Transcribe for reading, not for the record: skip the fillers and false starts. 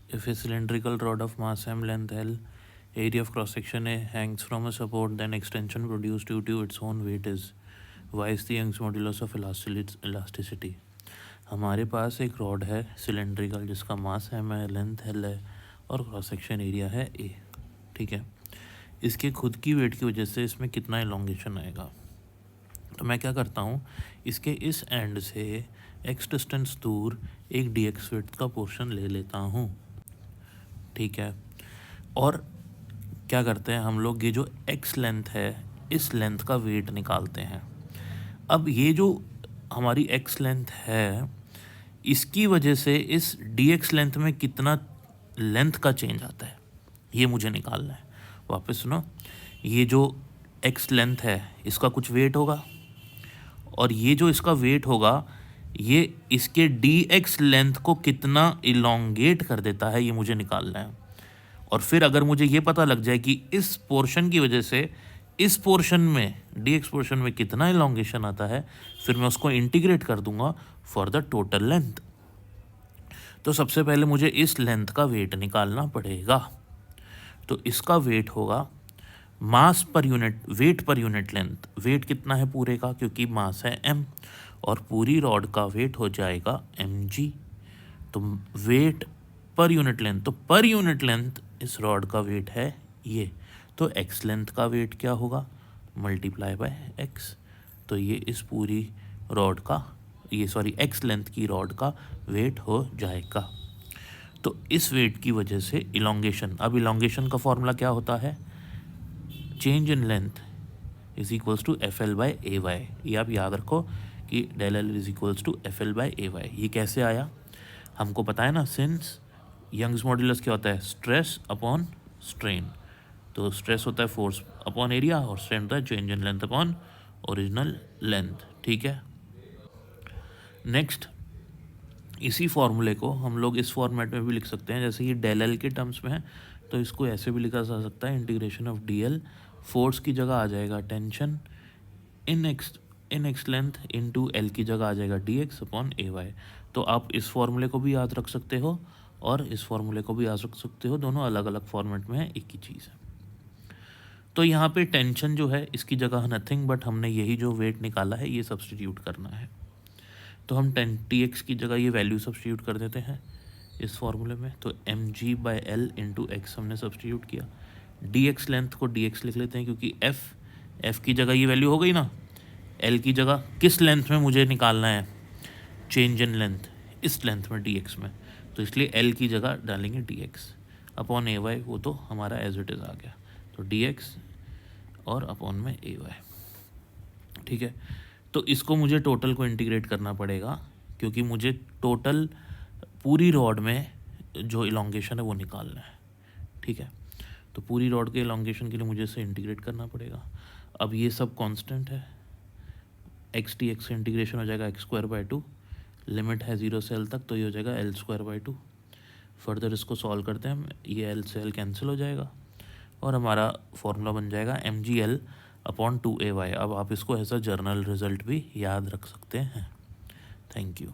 If a cylindrical rod of mass m, length L, area of cross section A hangs from a support, then extension produced due to its own weight is y is the Young's modulus of elasticity. हमारे पास एक rod है cylindrical जिसका मास m है, length L है और cross section area है A, ठीक है। इसके खुद की वेट की वजह से इसमें कितना इलोंगेशन आएगा। तो मैं क्या करता हूँ, इसके इस एंड से x डिस्टेंस दूर एक dx वेट का पोर्शन ले लेता हूँ, ठीक है। और क्या करते हैं हम लोग, ये जो x लेंथ है इस लेंथ का वेट निकालते हैं। अब ये जो हमारी x लेंथ है इसकी वजह से इस dx लेंथ में कितना लेंथ का चेंज आता है ये मुझे निकालना है। वापस सुनो, ये जो x लेंथ है इसका कुछ वेट होगा और ये जो इसका वेट होगा ये इसके dx लेंथ को कितना इलोंगेट कर देता है ये मुझे निकालना है। और फिर अगर मुझे ये पता लग जाए कि इस पोर्शन की वजह से इस पोर्शन में dx पोर्शन में कितना इलोंगेशन आता है, फिर मैं उसको इंटीग्रेट कर दूंगा फॉर द टोटल लेंथ। तो सबसे पहले मुझे इस लेंथ का वेट निकालना पड़ेगा। तो इसका वेट होगा mass per unit, weight per unit length. Weight कितना है पूरे का, क्योंकि मास है m और पूरी रॉड का वेट हो जाएगा mg। तो वेट पर यूनिट लेंथ, तो पर यूनिट लेंथ इस रॉड का वेट है ये। तो x लेंथ का वेट क्या होगा, मल्टीप्लाई बाय x। तो ये इस पूरी रॉड का, ये सॉरी x लेंथ की रॉड का वेट हो जाएगा। तो इस वेट की वजह से इलोंगेशन, अब इलोंगेशन का फॉर्मूला क्या होता है, change in length is equals to F L by A Y. ये आप याद रखो कि del L is equals to F L by A Y. ये कैसे आया, हमको पता है ना, सिंस यंग्स मॉड्यूलस क्या होता है, स्ट्रेस अपॉन स्ट्रेन। तो स्ट्रेस होता है फोर्स अपॉन एरिया और स्ट्रेन होता है change in length upon original length, ठीक है। नेक्स्ट, इसी फॉर्मूले को हम लोग इस फॉर्मेट में भी लिख सकते हैं, जैसे ये डेल एल के टर्म्स में है तो इसको ऐसे भी लिखा जा सकता है, integration of D L, force की जगह आ जाएगा tension in x length into L की जगह आ जाएगा डी एक्स अपॉन ए वाई। तो आप इस फॉर्मूले को भी याद रख सकते हो और इस फॉर्मूले को भी याद रख सकते हो, दोनों अलग अलग फॉर्मेट में है, एक ही चीज़ है। तो यहाँ पे टेंशन जो है इसकी जगह नथिंग बट हमने यही जो वेट निकाला है ये सब्सटीट्यूट करना है। तो हम टी एक्स की जगह ये वैल्यू सब्सटीट्यूट कर देते हैं इस फॉर्मूले में। तो M G by L into X हमने सब्सटीट्यूट किया। डी एक्स लेंथ को डी एक्स लिख लेते हैं क्योंकि एफ की जगह ये वैल्यू हो गई ना, एल की जगह किस लेंथ में मुझे निकालना है, चेंज इन लेंथ इस लेंथ में डी एक्स में, तो इसलिए एल की जगह डालेंगे डी एक्स अपॉन ए वाई, वो तो हमारा एज इट इज़ आ गया। तो डी एक्स और अपॉन में ए वाई, ठीक है। तो इसको मुझे टोटल को इंटीग्रेट करना पड़ेगा क्योंकि मुझे टोटल पूरी रॉड में जो इलोंगेशन है वो निकालना है, ठीक है। तो पूरी रॉड के इलोंगेशन के लिए मुझे इसे इंटीग्रेट करना पड़ेगा। अब ये सब कांस्टेंट है, एक्स टी एक्स का इंटीग्रेशन हो जाएगा x square by two, limit है 0 से एल तक तो ये हो जाएगा L square by two. Further इसको सॉल्व करते हैं हम, ये एल से एल कैंसिल हो जाएगा और हमारा फॉर्मूला बन जाएगा एम जी एल अपॉन 2 ए वाई। अब आप इसको एज अ जर्नल रिजल्ट भी याद रख सकते हैं। Thank you.